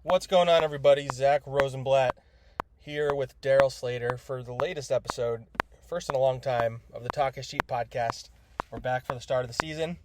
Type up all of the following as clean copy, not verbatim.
What's going on, everybody? Zack Rosenblatt here with Darryl Slater for the latest episode, first in a long time, of the Talk is Cheap podcast. We're back for the start of the season.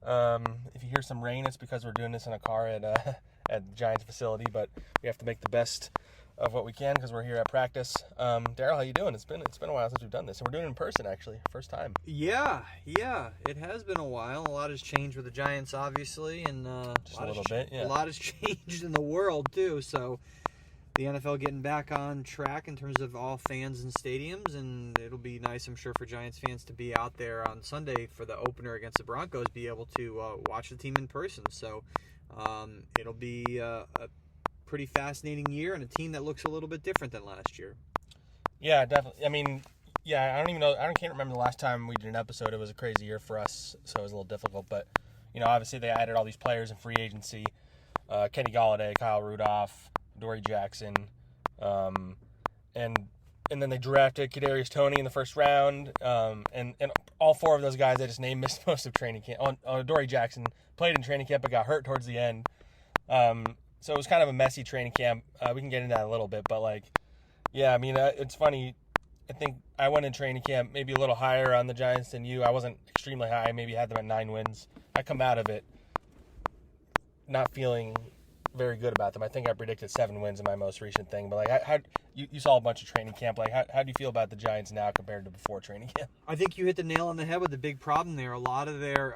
If you hear some rain, it's because we're doing this in a car at the Giants facility, but we have to make the best of what we can because we're here at practice. Darryl, how you doing? It's been a while since we've done this, and we're doing it in person, actually, first time. Yeah, it has been a while. A lot has changed with the Giants, obviously, and Just a little bit, yeah. A lot has changed in the world too. So the NFL getting back on track in terms of all fans and stadiums, and it'll be nice, I'm sure, for Giants fans to be out there on Sunday for the opener against the Broncos, be able to watch the team in person. So it'll be a pretty fascinating year and a team that looks a little bit different than last year. Yeah, definitely. I mean, yeah, I don't even know. Can't remember the last time we did an episode. It was a crazy year for us, so it was a little difficult. But obviously they added all these players in free agency: Kenny Golladay, Kyle Rudolph, Dory Jackson, and then they drafted Kadarius Toney in the first round. And all four of those guys I just named missed most of training camp. Dory Jackson played in training camp but got hurt towards the end. So it was kind of a messy training camp. We can get into that a little bit, but it's funny. I think I went in training camp maybe a little higher on the Giants than you. I wasn't extremely high. Maybe had them at 9 wins. I come out of it not feeling very good about them. I think I predicted 7 wins in my most recent thing. But you saw a bunch of training camp. How do you feel about the Giants now compared to before training camp? I think you hit the nail on the head with the big problem there. A lot of their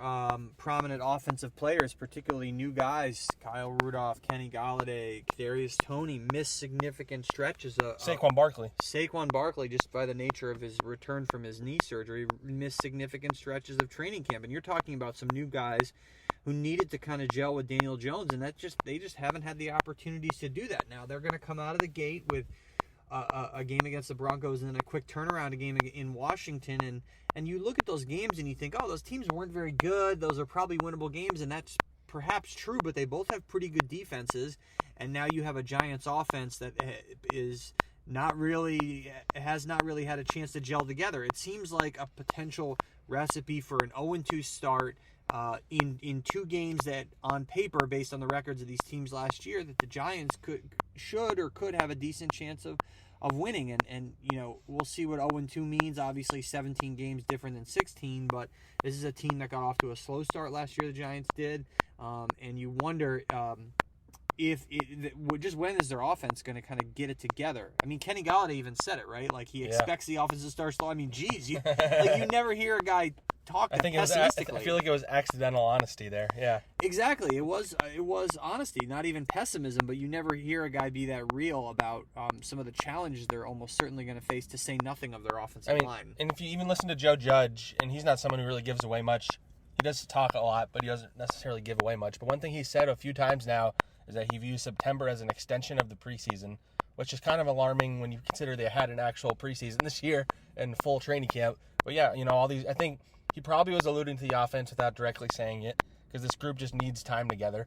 prominent offensive players, particularly new guys, Kyle Rudolph, Kenny Golladay, Kadarius Toney, missed significant stretches. Saquon Barkley, just by the nature of his return from his knee surgery, missed significant stretches of training camp. And you're talking about some new guys who needed to kind of gel with Daniel Jones, and they just haven't had the opportunities to do that. Now they're going to come out of the gate with a game against the Broncos and then a quick turnaround game in Washington, and you look at those games and you think, oh, those teams weren't very good. Those are probably winnable games, and that's perhaps true, but they both have pretty good defenses, and now you have a Giants offense that has not really had a chance to gel together. It seems like a potential recipe for an 0-2 start in 2 games that, on paper, based on the records of these teams last year, that the Giants could have a decent chance of winning. And we'll see what 0-2 means. Obviously, 17 games different than 16, but this is a team that got off to a slow start last year, the Giants did, and you wonder when is their offense going to kind of get it together? I mean, Kenny Golladay even said it, right? Like, he expects the offense to start slow. I mean, geez, you never hear a guy talk pessimistically. I feel like it was accidental honesty there. Yeah, exactly. It was honesty, not even pessimism. But you never hear a guy be that real about some of the challenges they're almost certainly going to face, to say nothing of their offensive line. And if you even listen to Joe Judge, and he's not someone who really gives away much. He does talk a lot, but he doesn't necessarily give away much. But one thing he said a few times now is that he views September as an extension of the preseason, which is kind of alarming when you consider they had an actual preseason this year and full training camp. But yeah, all these, I think he probably was alluding to the offense without directly saying it, because this group just needs time together,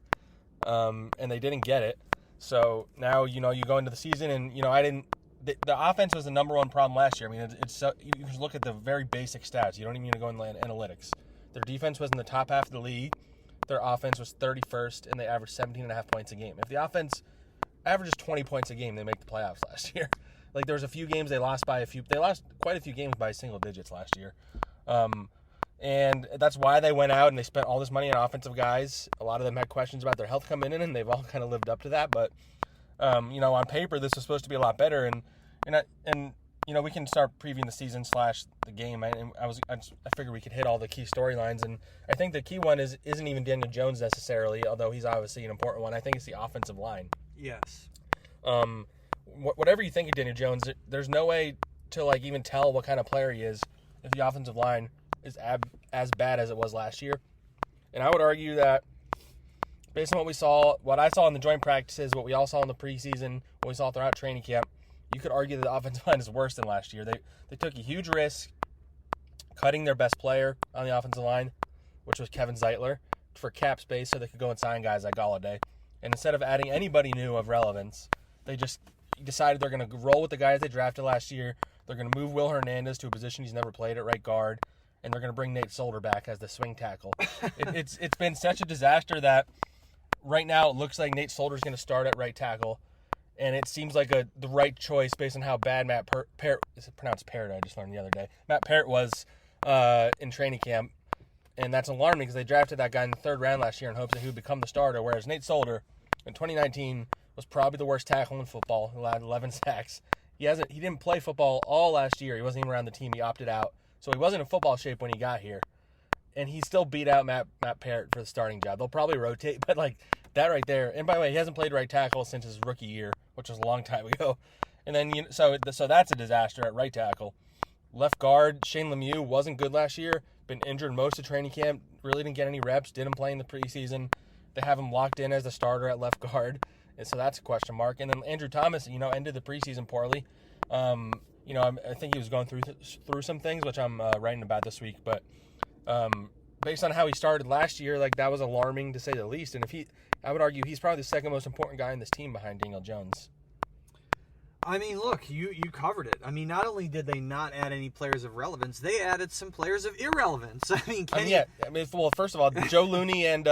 and they didn't get it. So now, you go into the season, and, the offense was the number one problem last year. I mean, it's you just look at the very basic stats. You don't even need to go into analytics. Their defense was in the top half of the league. Their offense was 31st, and they averaged 17.5 points a game. If the offense averages 20 points a game, they make the playoffs last year. Like, there was a few games they lost by they lost quite a few games by single digits last year. And that's why they went out and they spent all this money on offensive guys. A lot of them had questions about their health coming in, and they've all kind of lived up to that. But, on paper, this was supposed to be a lot better. And we can start previewing the season / the game. I figured we could hit all the key storylines, and I think the key one isn't even Daniel Jones necessarily, although he's obviously an important one. I think it's the offensive line. Yes. Whatever you think of Daniel Jones, there's no way to even tell what kind of player he is if the offensive line is as bad as it was last year. And I would argue that based on what I saw in the joint practices, what we all saw in the preseason, what we saw throughout training camp, you could argue that the offensive line is worse than last year. They took a huge risk cutting their best player on the offensive line, which was Kevin Zeitler, for cap space so they could go and sign guys like Golladay. And instead of adding anybody new of relevance, they just decided they're going to roll with the guys they drafted last year. They're going to move Will Hernandez to a position he's never played at right guard, and they're going to bring Nate Solder back as the swing tackle. It's been such a disaster that right now it looks like Nate Solder's going to start at right tackle, and it seems like the right choice based on how bad Matt Parrott, is it pronounced Parrott? I just learned the other day. Matt Parrott was in training camp, and that's alarming because they drafted that guy in the 3rd round last year in hopes that he would become the starter, whereas Nate Solder in 2019 was probably the worst tackle in football. He allowed 11 sacks. He didn't play football all last year. He wasn't even around the team. He opted out, so he wasn't in football shape when he got here. And he still beat out Matt Parrott for the starting job. They'll probably rotate, but like that right there. And by the way, he hasn't played right tackle since his rookie year, which was a long time ago. And then so that's a disaster at right tackle. Left guard Shane Lemieux wasn't good last year. Been injured most of training camp. Really didn't get any reps. Didn't play in the preseason. They have him locked in as the starter at left guard, and so that's a question mark. And then Andrew Thomas, ended the preseason poorly. I think he was going through some things, which I'm writing about this week, but. Based on how he started last year, like that was alarming to say the least. And I would argue he's probably the second most important guy in this team behind Daniel Jones. I mean, look, you covered it. I mean, not only did they not add any players of relevance, they added some players of irrelevance. Well, first of all, Joe Looney and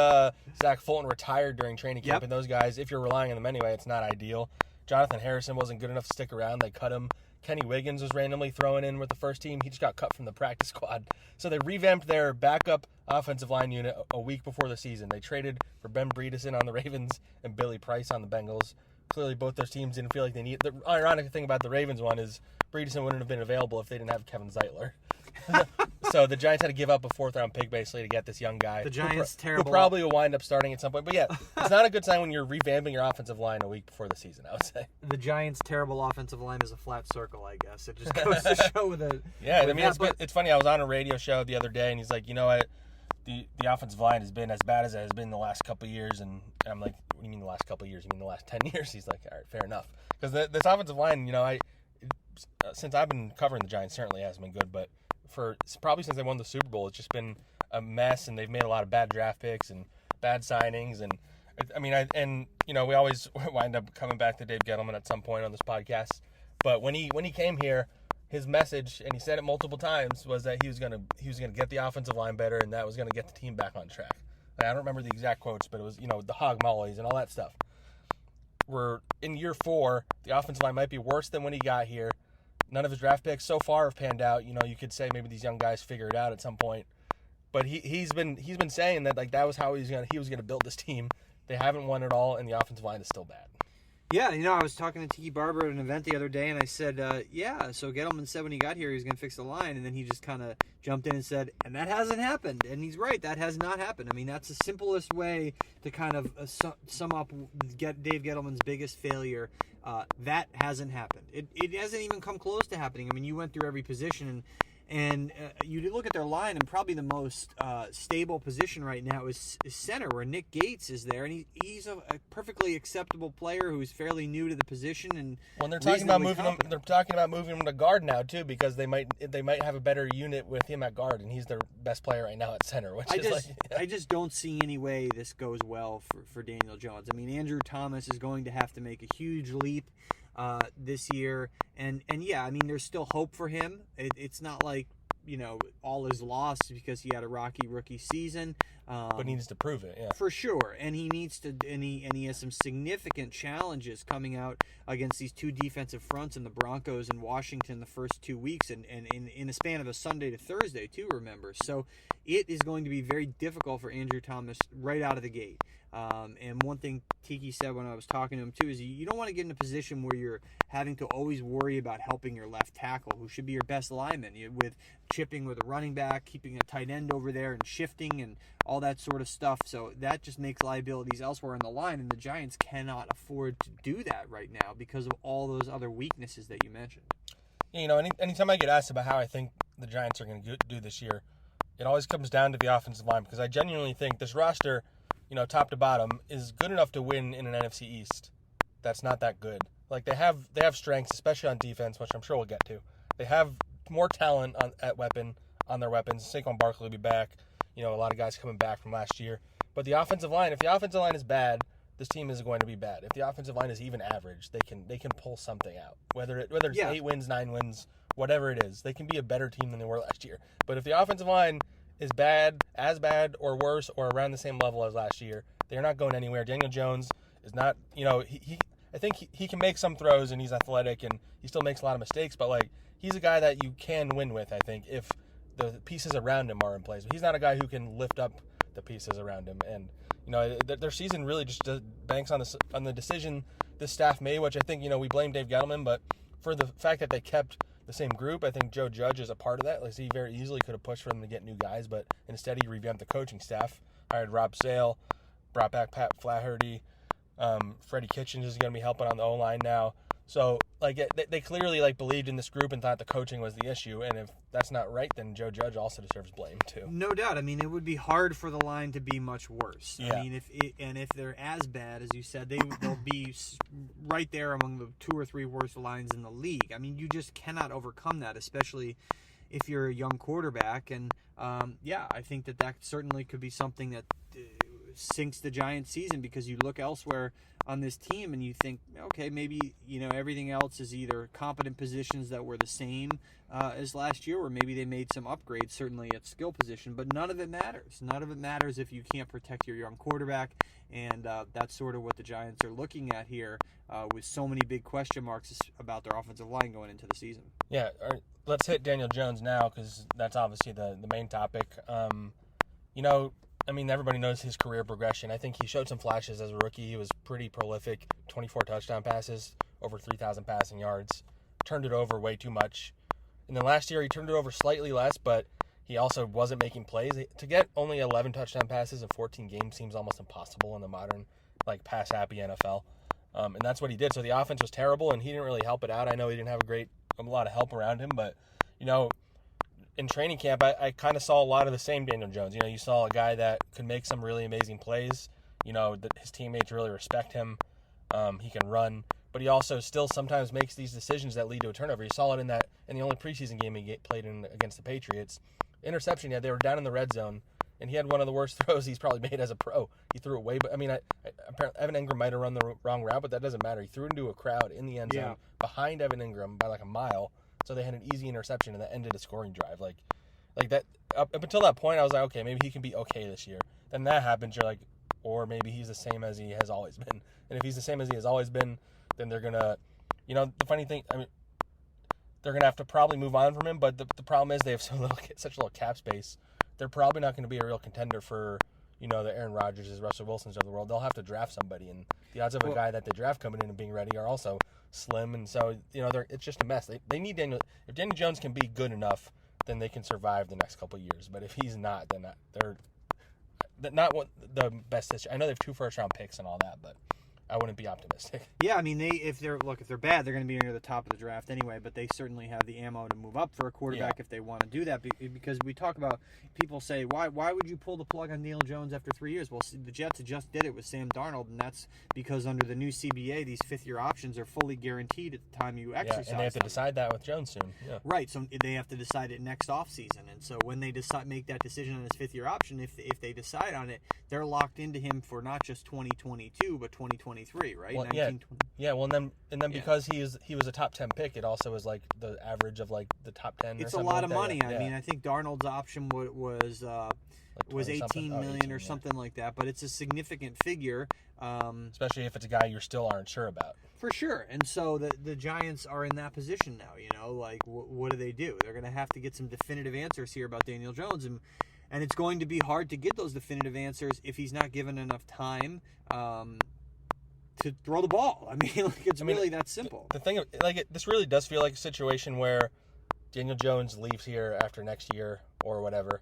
Zack Fulton retired during training camp, and those guys, if you're relying on them anyway, it's not ideal. Jonathan Harrison wasn't good enough to stick around. They cut him. Kenny Wiggins was randomly thrown in with the first team. He just got cut from the practice squad. So they revamped their backup offensive line unit a week before the season. They traded for Ben Bredeson on the Ravens and Billy Price on the Bengals. Clearly, both those teams didn't feel like they needed. The ironic thing about the Ravens one is Bredeson wouldn't have been available if they didn't have Kevin Zeitler. So the Giants had to give up a 4th-round pick basically to get this young guy. The Giants terrible. Who probably will wind up starting at some point. But yeah, it's not a good sign when you're revamping your offensive line a week before the season, I would say. The Giants' terrible offensive line is a flat circle, I guess. It just goes to show with it. Yeah, it's funny. I was on a radio show the other day, and he's like, you know what? The offensive line has been as bad as it has been the last couple of years. And I'm like, what do you mean the last couple of years? You mean the last 10 years? He's like, all right, fair enough. Because this offensive line, since I've been covering the Giants, certainly hasn't been good, but probably since they won the Super Bowl, it's just been a mess, and they've made a lot of bad draft picks and bad signings, and we always wind up coming back to Dave Gettleman at some point on this podcast. But when he came here, his message, and he said it multiple times, was that he was gonna get the offensive line better, and that was gonna get the team back on track. I don't remember the exact quotes, but it was the hog mollies and all that stuff. We're in year 4. The offensive line might be worse than when he got here. None of his draft picks so far have panned out. You could say maybe these young guys figure it out at some point, but he's been saying that that was how he was gonna build this team. They haven't won it all, and the offensive line is still bad. Yeah, I was talking to Tiki Barber at an event the other day, and I said, so Gettleman said when he got here he was going to fix the line, and then he just kind of jumped in and said, and that hasn't happened. And he's right, that has not happened. I mean, that's the simplest way to kind of sum up Dave Gettleman's biggest failure. That hasn't happened. It hasn't even come close to happening. I mean, you went through every position, and you look at their line, and probably the most stable position right now is center, where Nick Gates is there, and he's a perfectly acceptable player who's fairly new to the position. And when they're talking about moving him to guard now too, because they might have a better unit with him at guard, and he's their best player right now at center. I just don't see any way this goes well for Daniel Jones. I mean, Andrew Thomas is going to have to make a huge leap this year, and yeah, I mean, there's still hope for him. It's not like all is lost because he had a rocky rookie season, but he needs to prove it, yeah, for sure. And he needs to, and he has some significant challenges coming out against these two defensive fronts in the Broncos and Washington the first 2 weeks, and in a span of a Sunday to Thursday too. Remember, so it is going to be very difficult for Andrew Thomas right out of the gate. And one thing Tiki said when I was talking to him too is you don't want to get in a position where you're having to always worry about helping your left tackle, who should be your best lineman, with chipping with a running back, keeping a tight end over there, and shifting and all that sort of stuff. So that just makes liabilities elsewhere in the line, and the Giants cannot afford to do that right now because of all those other weaknesses that you mentioned. Anytime I get asked about how I think the Giants are going to do this year, it always comes down to the offensive line, because I genuinely think this roster, top to bottom, is good enough to win in an NFC East. That's not that good. Like they have strengths, especially on defense, which I'm sure we'll get to. They have more talent on their weapons. Saquon Barkley will be back. A lot of guys coming back from last year. But the offensive line, if the offensive line is bad, this team is going to be bad. If the offensive line is even average, they can pull something out. Whether it's 8 wins, 9 wins, whatever it is, they can be a better team than they were last year. But if the offensive line is bad, as bad or worse, or around the same level as last year, They're not going anywhere. Daniel Jones is not, I think he can make some throws, and he's athletic, and he still makes a lot of mistakes, but, like, he's a guy that you can win with, I think, if the pieces around him are in place. But he's not a guy who can lift up the pieces around him. And, their season really just banks on the decision this staff made, which I think, we blame Dave Gettleman, but for the fact that they kept the same group, I think Joe Judge is a part of that. Like, he very easily could have pushed for them to get new guys, but instead he revamped the coaching staff, hired Rob Sale, brought back Pat Flaherty. Freddie Kitchens is going to be helping on the O-line now. So, like, they clearly, like, believed in this group and thought the coaching was the issue. And if that's not right, then Joe Judge also deserves blame, too. No doubt. I mean, it would be hard for the line to be much worse. Yeah. I mean, if they're as bad, as you said, they'll be right there among the 2 or 3 worst lines in the league. I mean, you just cannot overcome that, especially if you're a young quarterback. And, I think that certainly could be something that sinks the Giants' season, because you look elsewhere on this team and you think, okay, maybe everything else is either competent positions that were the same as last year, or maybe they made some upgrades, certainly at skill position, but none of it matters. None of it matters if you can't protect your young quarterback, and that's sort of what the Giants are looking at here, with so many big question marks about their offensive line going into the season. Yeah, let's hit Daniel Jones now, because that's obviously the main topic. Everybody knows his career progression. I think he showed some flashes as a rookie. He was pretty prolific, 24 touchdown passes, over 3,000 passing yards, turned it over way too much. And then last year he turned it over slightly less, but he also wasn't making plays. To get only 11 touchdown passes in 14 games seems almost impossible in the modern, like, pass-happy NFL. And that's what he did. So the offense was terrible, and he didn't really help it out. I know he didn't have a lot of help around him, but, in training camp, I kind of saw a lot of the same Daniel Jones. You saw a guy that could make some really amazing plays. His teammates really respect him. He can run, but he also still sometimes makes these decisions that lead to a turnover. You saw it in the only preseason game he played in against the Patriots. Interception, they were down in the red zone, and he had one of the worst throws he's probably made as a pro. He threw it way, but apparently Evan Ingram might have run the wrong route, but that doesn't matter. He threw it into a crowd in the end zone behind Evan Ingram by like a mile. So they had an easy interception, and that ended a scoring drive. Like that. Up until that point, I was like, okay, maybe he can be okay this year. Then that happens, you're like, or maybe he's the same as he has always been. And if he's the same as he has always been, then they're gonna, the funny thing, they're gonna have to probably move on from him. But the problem is they have such little cap space. They're probably not going to be a real contender for, the Aaron Rodgers, Russell Wilsons of the world. They'll have to draft somebody, and the odds of a guy that they draft coming in and being ready are also slim. And so, it's just a mess. They need Daniel. If Daniel Jones can be good enough, then they can survive the next couple of years. But if he's not, then they're not what the best history. I know they have 2 first-round picks and all that, but I wouldn't be optimistic. Yeah, if they're bad, they're going to be near the top of the draft anyway. But they certainly have the ammo to move up for a quarterback if they want to do that. Because we talk about, people say, why would you pull the plug on Daniel Jones after 3 years? Well, the Jets just did it with Sam Darnold, and that's because under the new CBA, these 5th-year options are fully guaranteed at the time you exercise. Yeah, and they have to decide that with Jones soon. Yeah. Right, so they have to decide it next offseason. And so when they make that decision on his 5th-year option, if they decide on it, they're locked into him for not just 2022 but 2023, right? Well, and then because he was a top 10 pick, it also was like the average of like the top 10. It's a lot of money. I think Darnold's option was like 18 million or something like that, but it's a significant figure, especially if it's a guy you still aren't sure about. For sure. And so the Giants are in that position now. What do they do? They're going to have to get some definitive answers here about Daniel Jones, and it's going to be hard to get those definitive answers if he's not given enough time to throw the ball. It's really that simple. The thing, this really does feel like a situation where Daniel Jones leaves here after next year or whatever,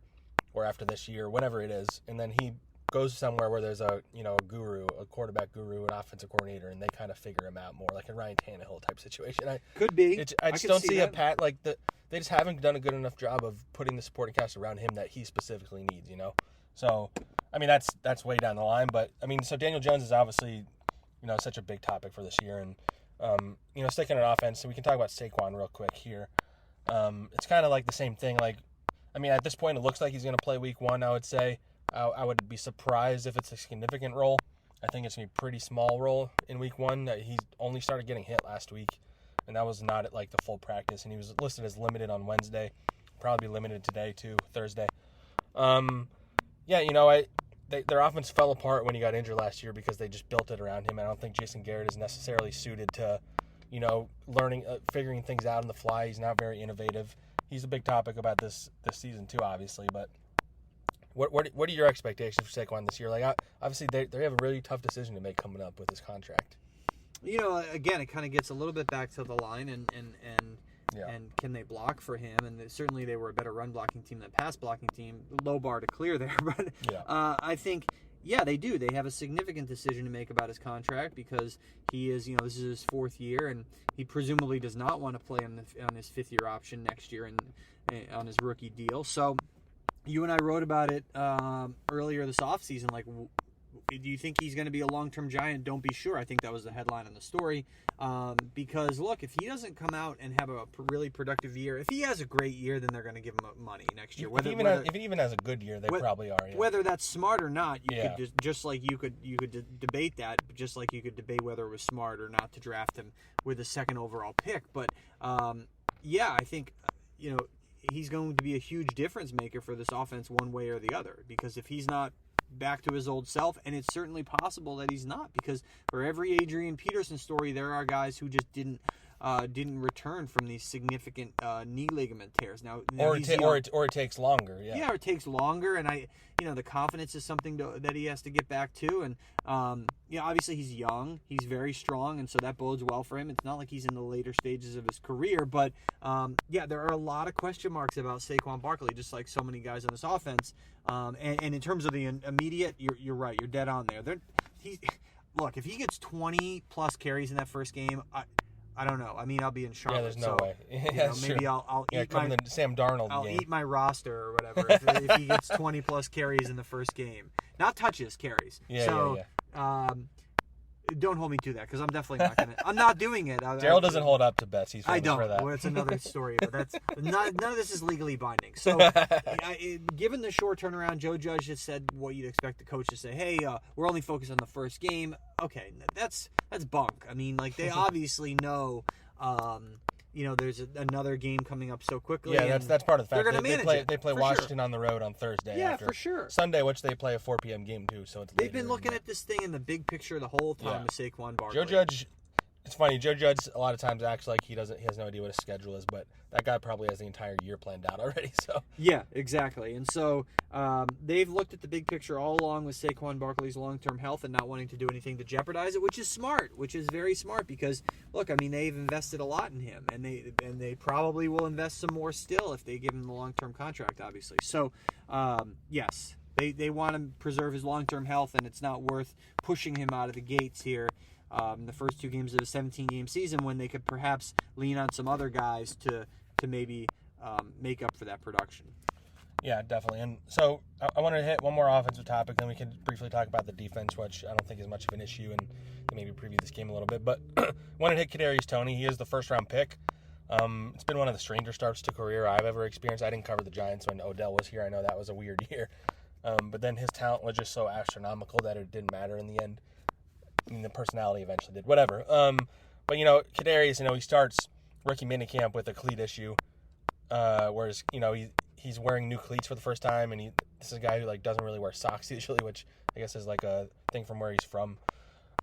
or after this year, whatever it is, and then he goes somewhere where there's a guru, a quarterback guru, an offensive coordinator, and they kind of figure him out more, like a Ryan Tannehill type situation. Could be. I just don't see a Pat they just haven't done a good enough job of putting the supporting cast around him that he specifically needs. So that's way down the line. But so Daniel Jones is obviously such a big topic for this year, and sticking on offense. So we can talk about Saquon real quick here. It's kind of like the same thing. At this point, it looks like he's going to play week 1. I would say. I would be surprised if it's a significant role. I think it's going to be a pretty small role in week 1. He only started getting hit last week, and that was not at the full practice. And he was listed as limited on Wednesday. Probably be limited today too, Thursday. their offense fell apart when he got injured last year because they just built it around him. I don't think Jason Garrett is necessarily suited to, figuring things out on the fly. He's not very innovative. He's a big topic about this season too, obviously. But what are your expectations for Saquon this year? Like, obviously they have a really tough decision to make coming up with his contract. Again, it kind of gets a little bit back to the line and can they block for him? And certainly they were a better run blocking team than pass blocking team. Low bar to clear there, but I think they do. They have a significant decision to make about his contract because he is this is his 4th year and he presumably does not want to play on his 5th year option next year and on his rookie deal. So you and I wrote about it earlier this offseason. Like, do you think he's going to be a long-term Giant? Don't be sure. I think that was the headline on the story. Because, look, if he doesn't come out and have a really productive year, if he has a great year, then they're going to give him money next year. If he even has a good year, they probably are. Yeah. Whether that's smart or not, you could just like you could debate that, just like you could debate whether it was smart or not to draft him with a 2nd overall pick. But, I think, he's going to be a huge difference maker for this offense one way or the other. Because if he's not back to his old self, and it's certainly possible that he's not, because for every Adrian Peterson story, there are guys who just didn't return from these significant knee ligament tears. Now or it takes longer. Yeah, or it takes longer, and the confidence is something that he has to get back to, and obviously he's young, he's very strong, and so that bodes well for him. It's not like he's in the later stages of his career, but there are a lot of question marks about Saquon Barkley, just like so many guys on this offense. And in terms of the immediate, you're right, you're dead on there. Look, if he gets 20 plus carries in that first game, I don't know. I mean, I'll be in Charlotte. Yeah, there's no way. Maybe true. I'll eat the Sam Darnold I'll game. eat my roster or whatever if he gets 20 plus carries in the first game. Not touches, carries. Don't hold me to that because I'm definitely not gonna. I'm not doing it. Darryl doesn't hold up to bets. He's famous for that. Well, that's another story, but that's none of this is legally binding. So, given the short turnaround, Joe Judge has said what you'd expect the coach to say. Hey, we're only focused on the first game. Okay, that's bunk. I mean, like they obviously know. There's another game coming up so quickly. Yeah, that's part of the fact. They're going to manage it. They play Washington on the road on Thursday. Yeah, after for sure. Sunday, which they play a 4 p.m. game too. So they've been looking at this thing in the big picture the whole time with Saquon Barkley. Joe Judge. It's funny. Joe Judge a lot of times acts like he has no idea what his schedule is, but that guy probably has the entire year planned out already. So yeah, exactly. And so they've looked at the big picture all along with Saquon Barkley's long-term health and not wanting to do anything to jeopardize it, which is smart, which is very smart because look, I mean they've invested a lot in him, and they probably will invest some more still if they give him the long-term contract, obviously. So yes. They want to preserve his long-term health, and it's not worth pushing him out of the gates here. The first 2 games of a 17-game season when they could perhaps lean on some other guys to maybe make up for that production. Yeah, definitely. And so I wanted to hit one more offensive topic, then we can briefly talk about the defense, which I don't think is much of an issue, and maybe preview this game a little bit. But I wanted to hit Kadarius Toney. He is the first-round pick. It's been one of the stranger starts to career I've ever experienced. I didn't cover the Giants when Odell was here. I know that was a weird year. But then his talent was just so astronomical that it didn't matter in the end. I mean, the personality eventually did. Whatever. But, Kadarius, he starts rookie minicamp with a cleat issue, whereas, he's wearing new cleats for the first time, and this is a guy who, doesn't really wear socks usually, which I guess is, a thing from where he's from.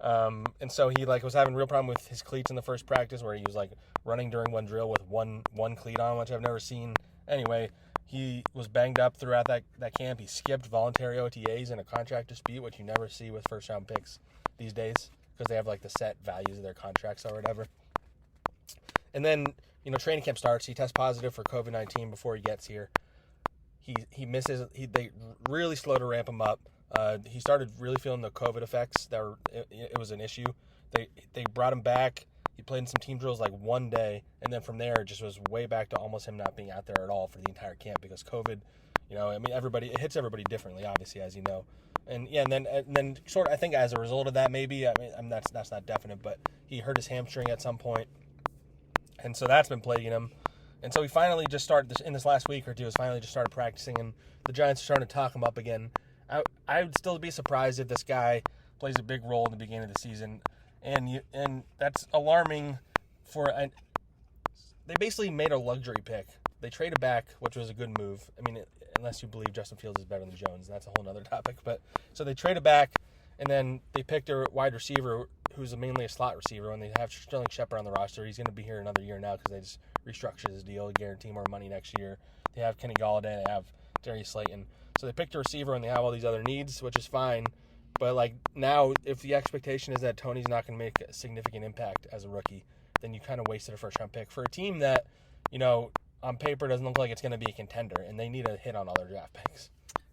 And so he, was having a real problem with his cleats in the first practice where he was, running during one drill with one cleat on, which I've never seen. Anyway, he was banged up throughout that camp. He skipped voluntary OTAs in a contract dispute, which you never see with first-round picks these days because they have the set values of their contracts or whatever. And then, training camp starts. He tests positive for COVID-19 before he gets here. He misses. They really slow to ramp him up. He started really feeling the COVID effects. It was an issue. They brought him back. He played in some team drills one day, and then from there it just was way back to almost him not being out there at all for the entire camp because COVID. It hits everybody differently, obviously, as you know. And then sort of, I think as a result of that, maybe, that's not definite, but he hurt his hamstring at some point. And so that's been plaguing him. And so he finally just started, in this last week or two, started practicing, and the Giants are starting to talk him up again. I would still be surprised if this guy plays a big role in the beginning of the season. And that's alarming they basically made a luxury pick. They traded back, which was a good move. unless you believe Justin Fields is better than Jones. That's a whole other topic. But so they traded back, and then they picked a wide receiver who's mainly a slot receiver, and they have Sterling Shepard on the roster. He's going to be here another year now because they just restructured his deal, guarantee more money next year. They have Kenny Galladay, they have Darius Slayton. So they picked a receiver, and they have all these other needs, which is fine. But like now, if the expectation is that Tony's not going to make a significant impact as a rookie, then you kind of wasted a first-round pick for a team that, on paper doesn't look like it's going to be a contender, and they need to hit on all their draft picks.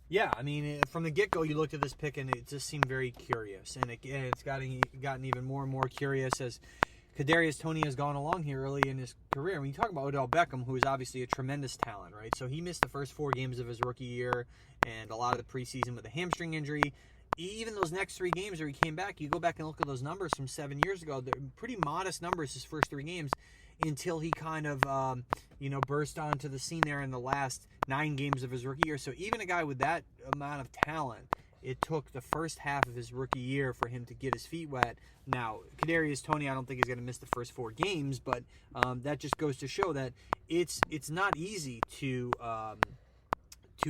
Yeah, I mean, from the get-go, you looked at this pick, and it just seemed very curious. And it's gotten even more and more curious as Kadarius Toney has gone along here early in his career. When you talk about Odell Beckham, who is obviously a tremendous talent, right? So he missed the first 4 games of his rookie year and a lot of the preseason with a hamstring injury. Even those next 3 games where he came back, you go back and look at those numbers from 7 years ago. They're pretty modest numbers his first 3 games until he kind of, burst onto the scene there in the last 9 games of his rookie year. So even a guy with that amount of talent, it took the first half of his rookie year for him to get his feet wet. Now, Kadarius Toney, I don't think he's going to miss the first 4 games, but that just goes to show that it's not easy to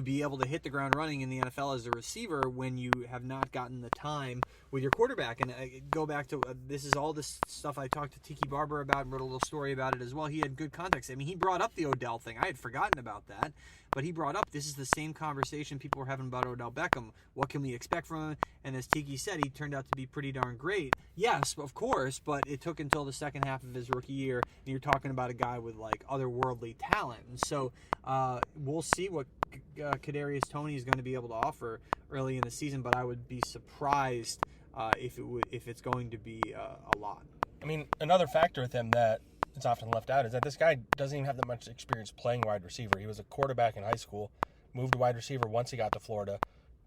be able to hit the ground running in the NFL as a receiver when you have not gotten the time with your quarterback. And I go back to this is all this stuff I talked to Tiki Barber about and wrote a little story about it as well. He had good context. I mean, he brought up the Odell thing. I had forgotten about that. But he brought up this is the same conversation people were having about Odell Beckham. What can we expect from him? And as Tiki said, he turned out to be pretty darn great. Yes, of course, but it took until the second half of his rookie year, and you're talking about a guy with like otherworldly talent. And so we'll see what Kadarius Toney is going to be able to offer early in the season, but I would be surprised if it's going to be a lot. I mean, another factor with him that it's often left out is that this guy doesn't even have that much experience playing wide receiver. He was a quarterback in high school, moved to wide receiver once he got to Florida.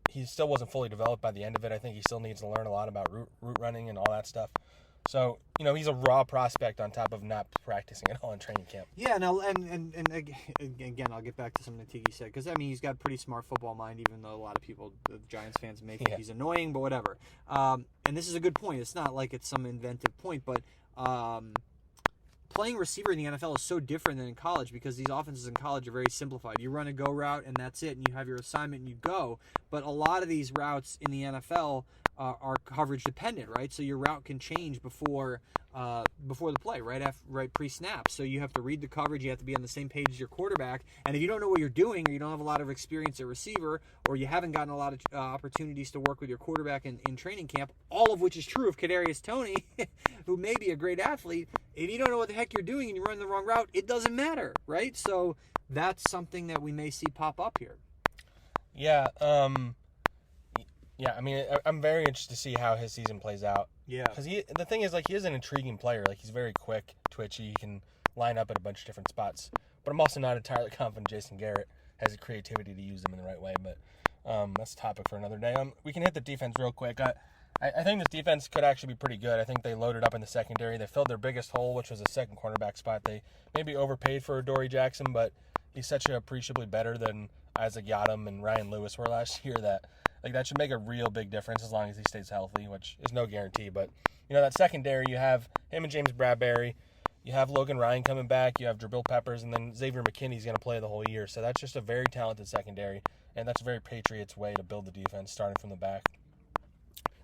He still wasn't fully developed by the end of it. I think he still needs to learn a lot about route running and all that stuff. So, he's a raw prospect on top of not practicing at all in training camp. Yeah, no, and again, I'll get back to something that Tiki said, because, I mean, he's got a pretty smart football mind, even though a lot of people, the Giants fans, may think he's annoying, but whatever. And this is a good point. It's not like it's some inventive point, but playing receiver in the NFL is so different than in college because these offenses in college are very simplified. You run a go route, and that's it, and you have your assignment, and you go. But a lot of these routes in the NFL are coverage dependent, right? So your route can change before the play, right pre-snap. So you have to read the coverage. You have to be on the same page as your quarterback. And if you don't know what you're doing, or you don't have a lot of experience at receiver, or you haven't gotten a lot of opportunities to work with your quarterback in training camp, all of which is true of Kadarius Toney, who may be a great athlete, if you don't know what the heck you're doing and you run the wrong route, it doesn't matter, right? So that's something that we may see pop up here. Yeah, I mean, I'm very interested to see how his season plays out. Yeah. Because the thing is, like, he is an intriguing player. Like, he's very quick, twitchy. He can line up at a bunch of different spots. But I'm also not entirely confident Jason Garrett has the creativity to use them in the right way. But that's a topic for another day. We can hit the defense real quick. I think this defense could actually be pretty good. I think they loaded up in the secondary. They filled their biggest hole, which was a second cornerback spot. They maybe overpaid for Adoree Jackson, but he's such appreciably better than Isaac Yiadom and Ryan Lewis were last year that that should make a real big difference as long as he stays healthy, which is no guarantee. But, that secondary, you have him and James Bradbury. You have Logan Ryan coming back. You have Jabril Peppers, and then Xavier McKinney's going to play the whole year. So that's just a very talented secondary, and that's a very Patriots way to build the defense, starting from the back.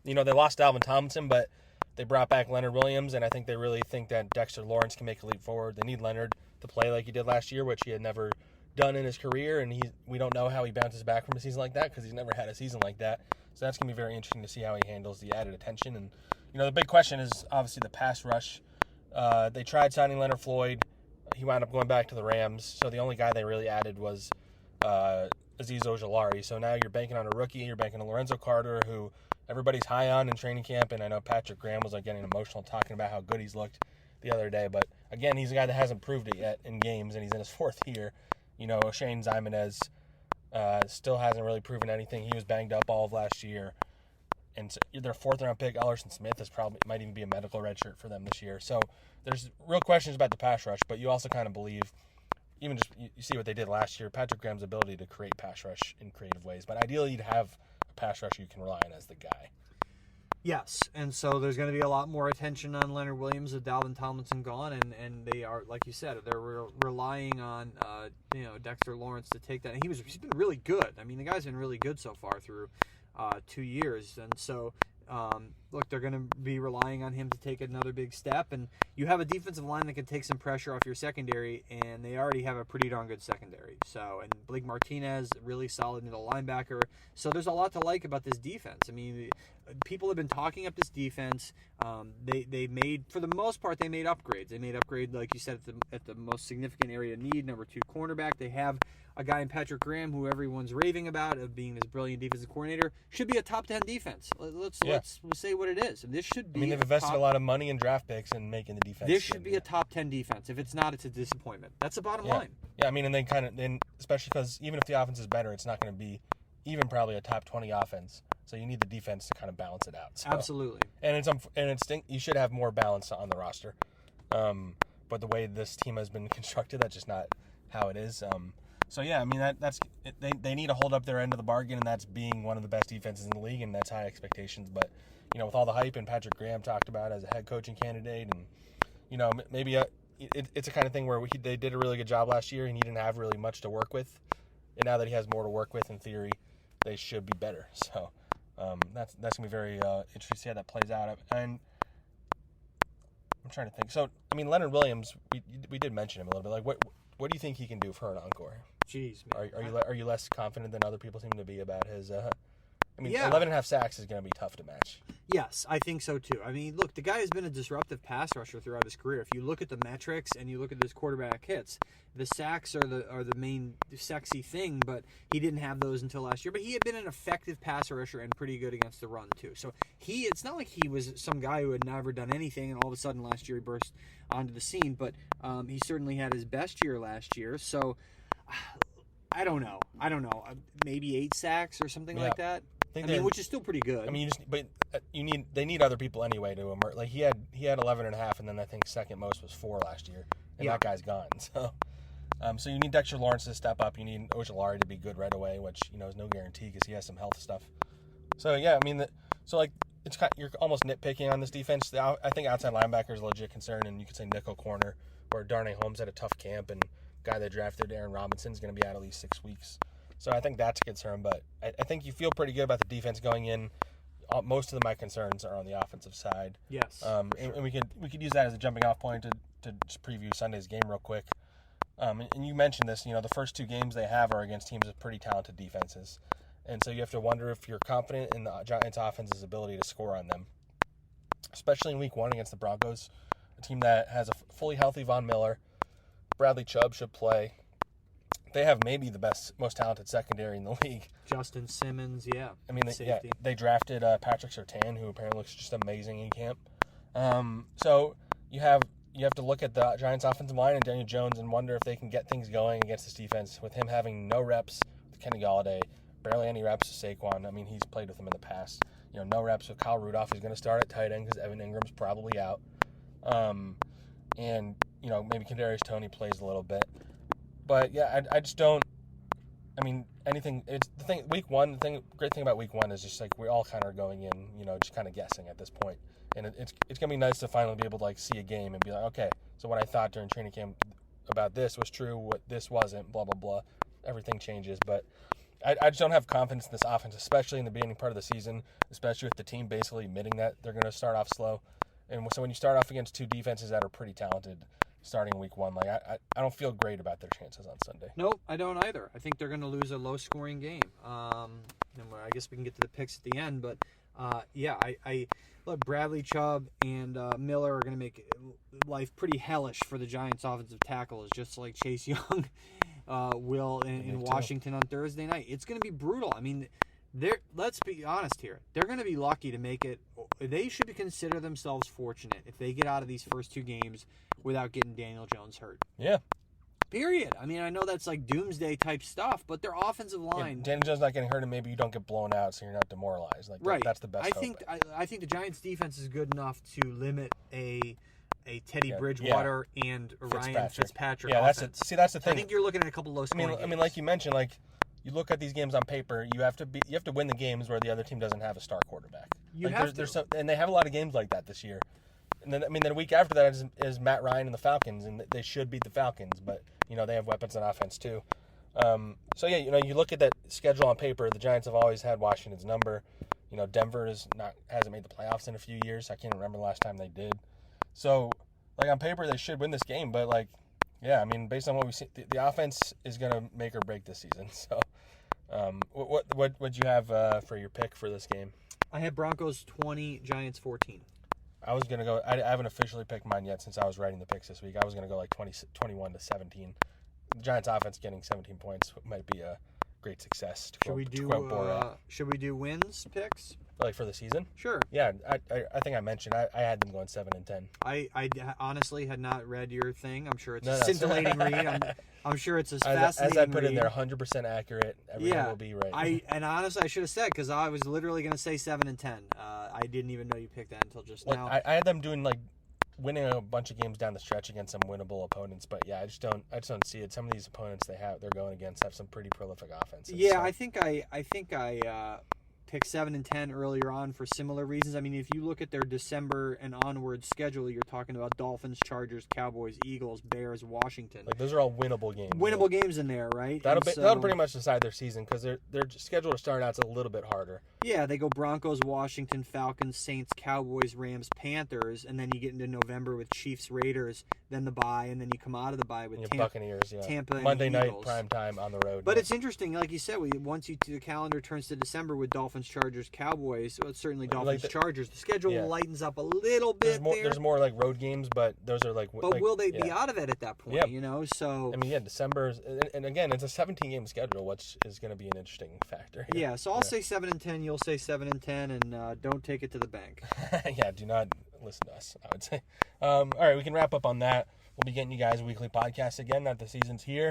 They lost Alvin Tomlinson, but they brought back Leonard Williams, and I think they really think that Dexter Lawrence can make a leap forward. They need Leonard to play like he did last year, which he had never done in his career, and we don't know how he bounces back from a season like that because he's never had a season like that. So that's going to be very interesting to see how he handles the added attention. And, the big question is obviously the pass rush. They tried signing Leonard Floyd. He wound up going back to the Rams, so the only guy they really added was Azeez Ojulari. So now you're banking on a rookie. You're banking on Lorenzo Carter, who everybody's high on in training camp, and I know Patrick Graham was getting emotional talking about how good he's looked the other day. But, again, he's a guy that hasn't proved it yet in games, and he's in his 4th year. Shane Ximenez still hasn't really proven anything. He was banged up all of last year. And so their 4th-round pick, Ellerson Smith, might even be a medical redshirt for them this year. So there's real questions about the pass rush, but you also kind of believe, even just you see what they did last year, Patrick Graham's ability to create pass rush in creative ways. But ideally, you'd have a pass rush you can rely on as the guy. Yes, and so there's going to be a lot more attention on Leonard Williams with Dalvin Tomlinson gone, and they are, like you said, they're relying on Dexter Lawrence to take that. And he's been really good. I mean, the guy's been really good so far through 2 years, and so look, they're going to be relying on him to take another big step. And you have a defensive line that can take some pressure off your secondary, and they already have a pretty darn good secondary. So, and Blake Martinez, really solid middle linebacker. So there's a lot to like about this defense. I mean, people have been talking up this defense. They made, for the most part, they made upgrades. They made upgrade, like you said, at the most significant area of need, number 2 cornerback. They have a guy in Patrick Graham, who everyone's raving about of being this brilliant defensive coordinator, should be a top 10 defense. Let's say what it is. And this should be. I mean, they've invested a lot of money in draft picks and making the defense. This should be a top 10 defense. If it's not, it's a disappointment. That's the bottom line. Yeah, I mean, and then especially because even if the offense is better, it's not going to be even probably a top 20 offense. So you need the defense to kind of balance it out. So. Absolutely. And you should have more balance on the roster. But the way this team has been constructed, that's just not how it is. So yeah, I mean they need to hold up their end of the bargain, and that's being one of the best defenses in the league, and that's high expectations. But with all the hype and Patrick Graham talked about as a head coaching candidate, and maybe it's a kind of thing where they did a really good job last year, and he didn't have really much to work with, and now that he has more to work with, in theory, they should be better. So that's gonna be very interesting to see how that plays out. And I'm trying to think. So I mean, Leonard Williams, we did mention him a little bit. Like what do you think he can do for an encore? Jeez, man. Are you less confident than other people seem to be about his? 11.5 sacks is going to be tough to match. Yes, I think so too. I mean, look, the guy has been a disruptive pass rusher throughout his career. If you look at the metrics and you look at his quarterback hits, the sacks are the main sexy thing, but he didn't have those until last year. But he had been an effective pass rusher and pretty good against the run too. So it's not like he was some guy who had never done anything and all of a sudden last year he burst onto the scene. But he certainly had his best year last year. So I don't know. Maybe 8 sacks or something like that. Which is still pretty good. I mean, they need other people anyway to emerge. Like he had 11.5, and then I think second most was 4 last year, and that guy's gone. So you need Dexter Lawrence to step up. You need Ojulari to be good right away, which is no guarantee because he has some health stuff. So yeah, I mean, you're almost nitpicking on this defense. I think outside linebacker is a legit concern, and you could say nickel corner, where Darnay Holmes had a tough camp, and guy they drafted, Aaron Robinson, is going to be out at least 6 weeks. So I think that's a concern, but I think you feel pretty good about the defense going in. Most of my concerns are on the offensive side. Yes. And we could use that as a jumping off point to just preview Sunday's game real quick. And you mentioned this, the first 2 games they have are against teams with pretty talented defenses. And so you have to wonder if you're confident in the Giants' offense's ability to score on them, especially in week 1 against the Broncos, a team that has a fully healthy Von Miller. Bradley Chubb should play. They have maybe the most talented secondary in the league. Justin Simmons, yeah. I mean, they drafted Patrick Surtain, who apparently looks just amazing in camp. So you have to look at the Giants' offensive line and Daniel Jones and wonder if they can get things going against this defense with him having no reps with Kenny Golladay, barely any reps with Saquon. I mean, he's played with him in the past. No reps with Kyle Rudolph. He's going to start at tight end because Evan Ingram's probably out. And maybe Kadarius Toney plays a little bit. But yeah, I just don't. I mean, anything. It's the thing. Week 1. The great thing about week 1 is just like we all kind of going in, just kind of guessing at this point. And it's gonna be nice to finally be able to see a game and be like, okay, so what I thought during training camp about this was true, what this wasn't, blah blah blah. Everything changes, but I just don't have confidence in this offense, especially in the beginning part of the season, especially with the team basically admitting that they're gonna start off slow. And so when you start off against 2 defenses that are pretty talented, starting week 1, I don't feel great about their chances on Sunday. Nope, I don't either. I think they're going to lose a low-scoring game. And I guess we can get to the picks at the end, but I look, Bradley Chubb and Miller are going to make life pretty hellish for the Giants' offensive tackles, just like Chase Young will in Washington on Thursday night. It's going to be brutal. I mean, let's be honest here. They're going to be lucky to make it. They should consider themselves fortunate if they get out of these first 2 games without getting Daniel Jones hurt. Yeah. Period. I mean, I know that's like doomsday type stuff, but their offensive line. Daniel Jones not getting hurt, and maybe you don't get blown out, so you're not demoralized. Right. That's the best. I think the Giants' defense is good enough to limit a Teddy Bridgewater and Ryan Fitzpatrick. Yeah, that's the thing. I think you're looking at a couple low scoring games. I mean, like you mentioned, you look at these games on paper, you have to win the games where the other team doesn't have a star quarterback. You have to. And they have a lot of games like that this year. And then the week after that is Matt Ryan and the Falcons, and they should beat the Falcons, but they have weapons on offense too. You look at that schedule on paper. The Giants have always had Washington's number. Denver hasn't made the playoffs in a few years. I can't remember the last time they did. So, on paper, they should win this game. But, based on what we see, the offense is going to make or break this season. So, what would you have for your pick for this game? I have Broncos 20, Giants 14. I was going to go. I haven't officially picked mine yet since I was writing the picks this week. I was going to go 21 to 17. The Giants offense getting 17 points might be a great success. Should we do wins picks? For the season? Sure. Yeah, I think I mentioned I had them going 7 and 10. I honestly had not read your thing. I'm sure it's a scintillating read. I'm sure it's fascinating. As I put in there, 100% accurate. Everything will be right. Honestly, I should have said, because I was literally going to say 7 and 10. I didn't even know you picked that until just now. I had them doing winning a bunch of games down the stretch against some winnable opponents, but I just don't see it. Some of these opponents they're going against have some pretty prolific offenses. Yeah, so. I think I picked 7 and 10 earlier on for similar reasons. I mean, if you look at their December and onward schedule, you're talking about Dolphins, Chargers, Cowboys, Eagles, Bears, Washington. Those are all winnable games. Winnable games in there, right? That'll pretty much decide their season, because their schedule to start out's a little bit harder. Yeah, they go Broncos, Washington, Falcons, Saints, Cowboys, Rams, Panthers, and then you get into November with Chiefs, Raiders, then the bye, and then you come out of the bye with Buccaneers, Tampa, and Monday night Eagles. prime time on the road. But it's interesting, like you said, once the calendar turns to December with Dolphins, Chargers, Cowboys, certainly Dolphins, Chargers, the schedule lightens up a little bit. There's more road games, but those are But will they be out of it at that point? Yep. So December, and again, it's a 17-game schedule, which is going to be an interesting factor. Yeah, so I'll say 7 and 10. You'll say 7 and 10, and don't take it to the bank. Yeah, do not listen to us, I would say. All right, we can wrap up on that. We'll be getting you guys a weekly podcast again now that the season's here.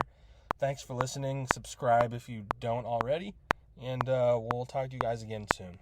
Thanks for listening. Subscribe if you don't already, and we'll talk to you guys again soon.